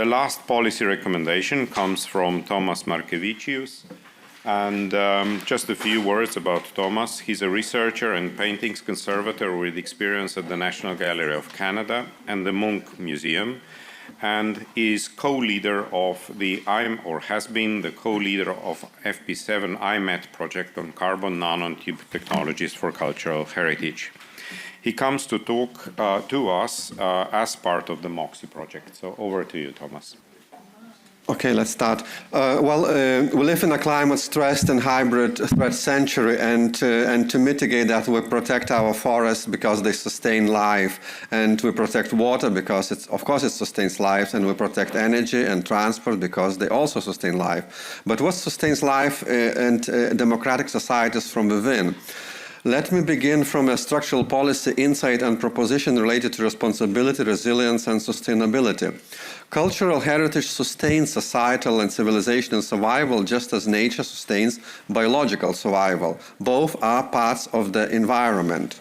The last policy recommendation comes from Tomas Markevičius. And just a few words about Tomas. He's a researcher and paintings conservator with experience at the National Gallery of Canada and the Munch Museum, and is co-leader of has been the co-leader of FP7 IMET project on carbon nanotube technologies for cultural heritage. He comes to talk to us as part of the Moxy project. So over to you, Tomas. Okay, let's start. We live in a climate-stressed and hybrid threat century, and to mitigate that, we protect our forests because they sustain life, and we protect water because it sustains life, and we protect energy and transport because they also sustain life. But what sustains life and democratic societies from within? Let me begin from a structural policy insight and proposition related to responsibility, resilience, and sustainability. Cultural heritage sustains societal and civilizational survival just as nature sustains biological survival. Both are parts of the environment.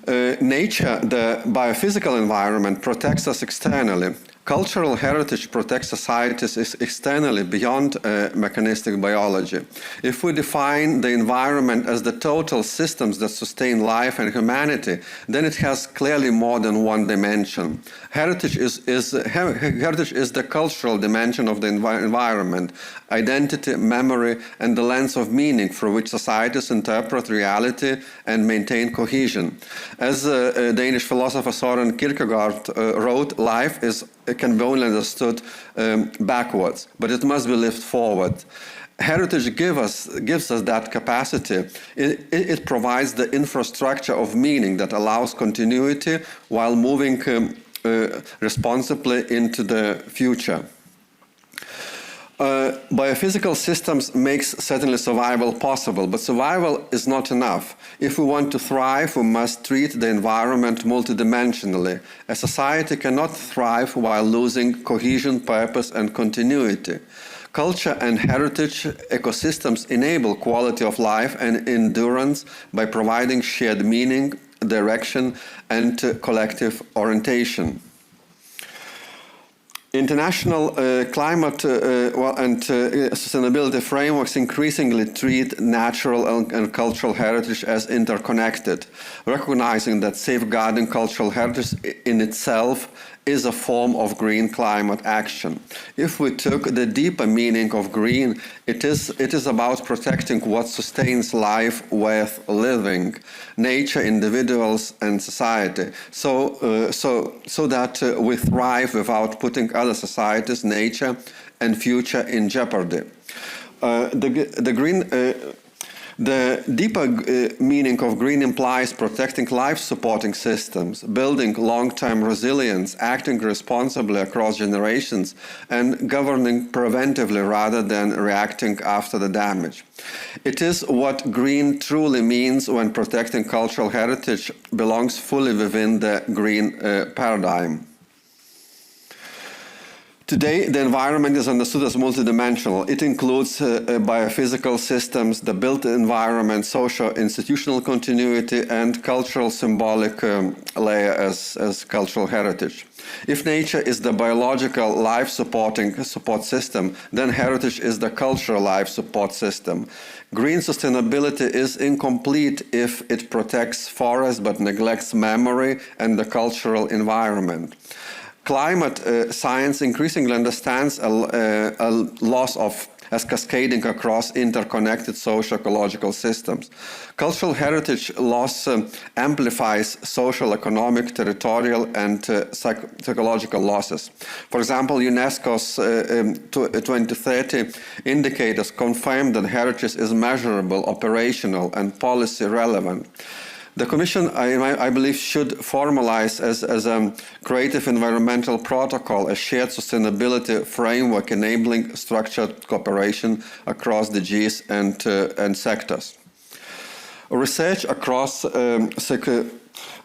Nature, the biophysical environment, protects us externally. Cultural heritage protects societies externally beyond mechanistic biology. If we define the environment as the total systems that sustain life and humanity, then it has clearly more than one dimension. Heritage is the cultural dimension of the environment, identity, memory, and the lens of meaning through which societies interpret reality and maintain cohesion. As Danish philosopher Søren Kierkegaard wrote, life can be only understood backwards, but it must be lived forward. Heritage gives us that capacity. It provides the infrastructure of meaning that allows continuity while moving responsibly into the future. Biophysical systems makes certainly survival possible, but survival is not enough. If we want to thrive, we must treat the environment multidimensionally. A society cannot thrive while losing cohesion, purpose, and continuity. Culture and heritage ecosystems enable quality of life and endurance by providing shared meaning, direction, and collective orientation. International climate and sustainability frameworks increasingly treat natural and cultural heritage as interconnected, recognizing that safeguarding cultural heritage in itself is a form of green climate action. If we took the deeper meaning of green, it is about protecting what sustains life worth living, nature, individuals, and society, so that we thrive without putting other societies, nature, and future in jeopardy. The deeper meaning of green implies protecting life-supporting systems, building long-term resilience, acting responsibly across generations, and governing preventively rather than reacting after the damage. It is what green truly means when protecting cultural heritage belongs fully within the green paradigm. Today, the environment is understood as multidimensional. It includes biophysical systems, the built environment, social institutional continuity, and cultural symbolic layer as cultural heritage. If nature is the biological life-support system, then heritage is the cultural life support system. Green sustainability is incomplete if it protects forests but neglects memory and the cultural environment. Climate science increasingly understands a loss as cascading across interconnected socio-ecological systems. Cultural heritage loss amplifies social, economic, territorial, and psychological losses. For example, UNESCO's 2030 indicators confirm that heritage is measurable, operational, and policy relevant. The Commission, I believe, should formalize as a creative environmental protocol a shared sustainability framework enabling structured cooperation across the Gs and sectors. Research across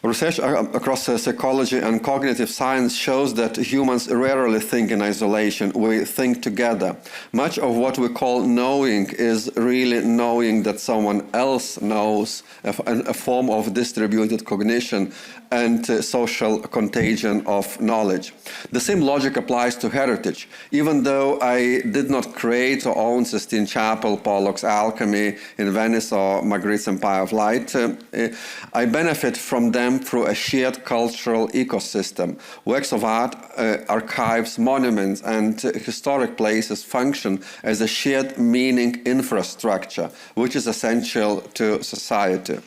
Research across psychology and cognitive science shows that humans rarely think in isolation. We think together. Much of what we call knowing is really knowing that someone else knows, a form of distributed cognition and social contagion of knowledge. The same logic applies to heritage. Even though I did not create or own Sistine Chapel, Pollock's Alchemy in Venice, or Magritte's Empire of Light, I benefit from them through a shared cultural ecosystem. Works of art, archives, monuments, and historic places function as a shared meaning infrastructure, which is essential to society.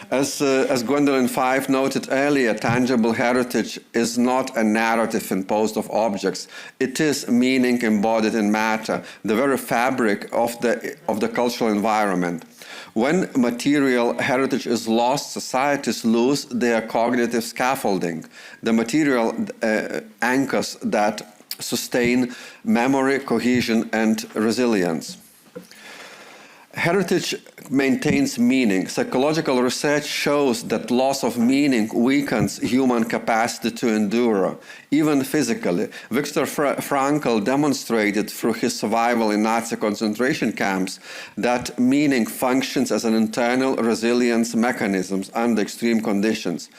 As Gwendolyn Fife noted earlier, tangible heritage is not a narrative imposed of objects. It is meaning embodied in matter, the very fabric of the cultural environment. When material heritage is lost, societies lose their cognitive scaffolding, the material anchors that sustain memory, cohesion, and resilience. Heritage maintains meaning. Psychological research shows that loss of meaning weakens human capacity to endure, even physically. Viktor Frankl demonstrated through his survival in Nazi concentration camps that meaning functions as an internal resilience mechanism under extreme conditions.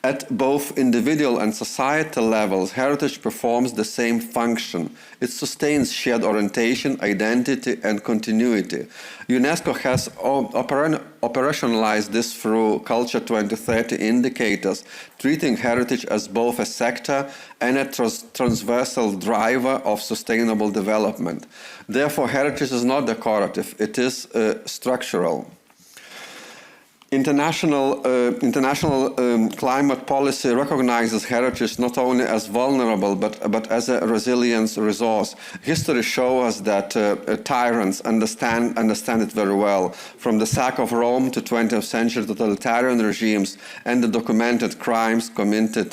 At both individual and societal levels, heritage performs the same function. It sustains shared orientation, identity, and continuity. UNESCO has operationalized this through Culture 2030 indicators, treating heritage as both a sector and a transversal driver of sustainable development. Therefore, heritage is not decorative, it is structural. International climate policy recognizes heritage not only as vulnerable but as a resilience resource. History shows us that tyrants understand it very well. From the sack of Rome to 20th century totalitarian regimes and the documented crimes committed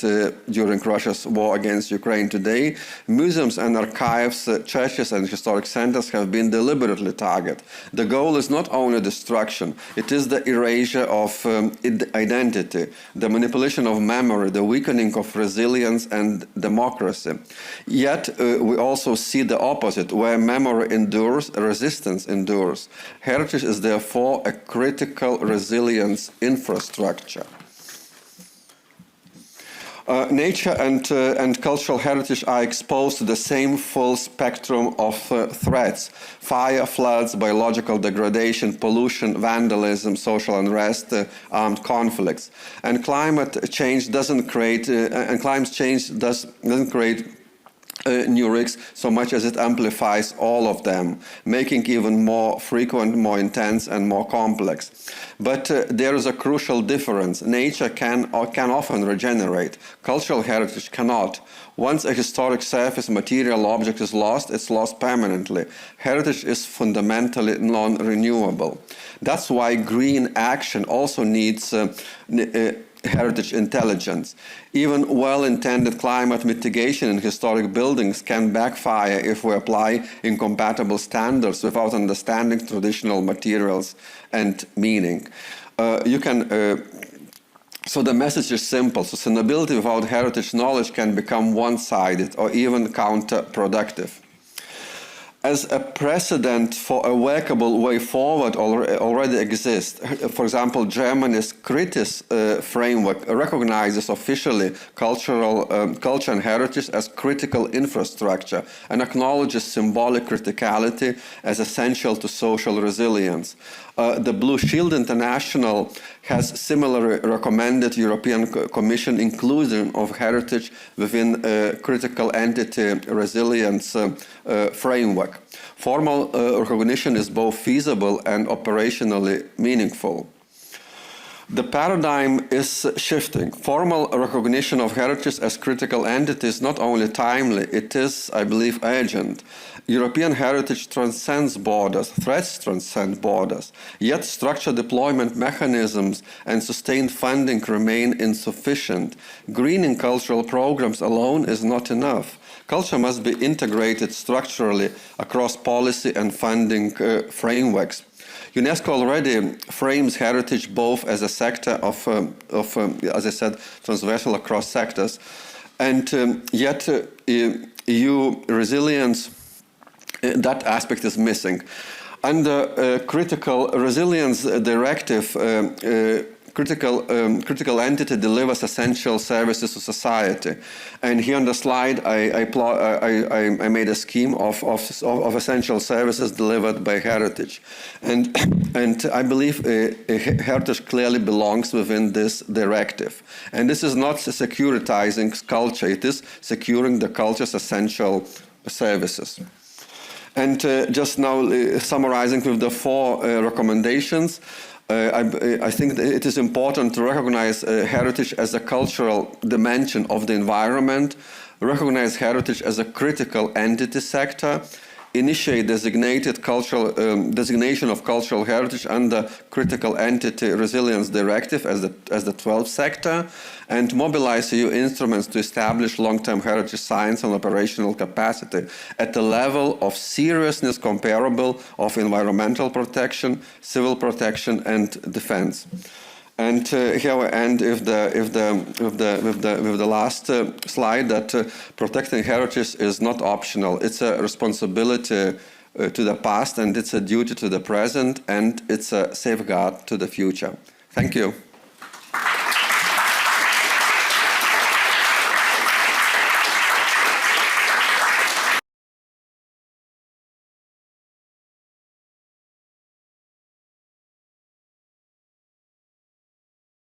during Russia's war against Ukraine today, museums and archives, churches and historic centers have been deliberately targeted. The goal is not only destruction, it is the erasure of identity, the manipulation of memory, the weakening of resilience and democracy. Yet we also see the opposite, where memory endures, resistance endures. Heritage is therefore a critical resilience infrastructure. Nature and cultural heritage are exposed to the same full spectrum of threats: fire, floods, biological degradation, pollution, vandalism, social unrest, armed conflicts. And climate change doesn't create new risks so much as it amplifies all of them, making even more frequent, more intense, and more complex. But there is a crucial difference. Nature can often regenerate. Cultural heritage cannot. Once a historic surface material object is lost, it's lost permanently. Heritage is fundamentally non-renewable. That's why green action also needs heritage intelligence. Even well-intended climate mitigation in historic buildings can backfire if we apply incompatible standards without understanding traditional materials and meaning. So the message is simple. Sustainability without heritage knowledge can become one-sided or even counterproductive. As a precedent for a workable way forward already exists. For example, Germany's CRITIS framework recognizes officially culture and heritage as critical infrastructure and acknowledges symbolic criticality as essential to social resilience. The Blue Shield International has similarly recommended European Commission inclusion of heritage within Critical Entity Resilience framework. Formal recognition is both feasible and operationally meaningful. The paradigm is shifting. Formal recognition of heritage as critical entity is not only timely, it is, I believe, urgent. European heritage transcends borders, threats transcend borders, yet structured deployment mechanisms and sustained funding remain insufficient. Greening cultural programs alone is not enough. Culture must be integrated structurally across policy and funding frameworks. UNESCO already frames heritage both as a sector of as I said, transversal across sectors, and yet EU resilience, that aspect is missing. Under Critical Resilience Directive, critical entity delivers essential services to society. And here on the slide, I made a scheme of essential services delivered by heritage. And I believe heritage clearly belongs within this directive. And this is not securitizing culture, it is securing the culture's essential services. And just now summarizing with the 4 recommendations, I think that it is important to recognize heritage as a cultural dimension of the environment, recognize heritage as a critical entity sector, initiate designation of cultural heritage under Critical Entity Resilience Directive as the 12th sector, and mobilize EU instruments to establish long-term heritage science and operational capacity at a level of seriousness comparable of environmental protection, civil protection, and defense. And here I end with the last slide, that protecting heritage is not optional. It's a responsibility to the past, and it's a duty to the present, and it's a safeguard to the future. Thank you.